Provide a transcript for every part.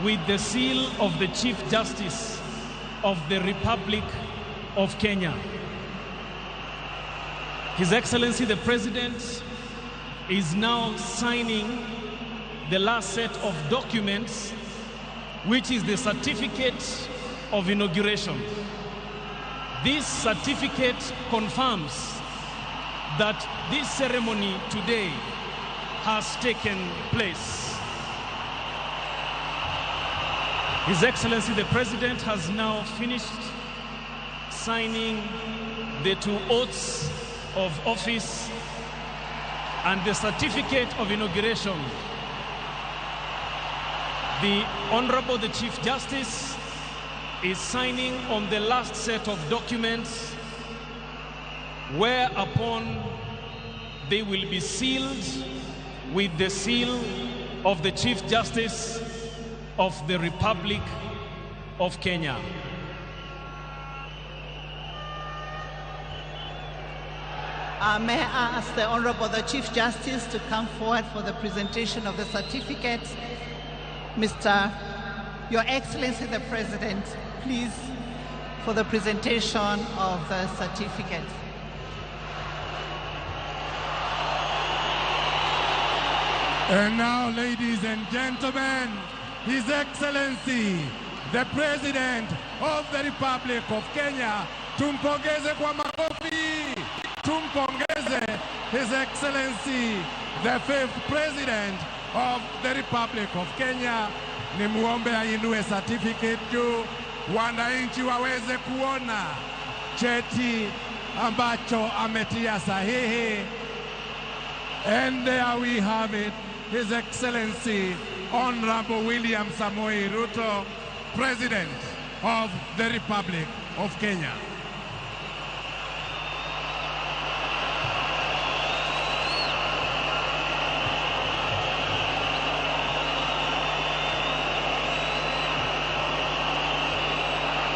with the seal of the Chief Justice of the Republic of Kenya. His Excellency the President is now signing the last set of documents, which is the certificate of inauguration. This certificate confirms that this ceremony today has taken place. His Excellency the President has now finished signing the 2 oaths of office and the certificate of inauguration. The Honorable the Chief Justice is signing on the last set of documents, whereupon they will be sealed with the seal of the Chief Justice of the Republic of Kenya. May I ask the Honorable the Chief Justice to come forward for the presentation of the certificate. Your Excellency the President, please, for the presentation of the certificate. And now, ladies and gentlemen, His Excellency, the President of the Republic of Kenya, tumpongeze kwa makofi, tumpongeze His Excellency, the 5th President of the Republic of Kenya. Ni muombe ainue certificate juu, wananchi waweze kuona cheti ambacho ametia sahihi. And there we have it, His Excellency Honorable William Samoei Ruto, President of the Republic of Kenya.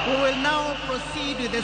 We will now proceed with the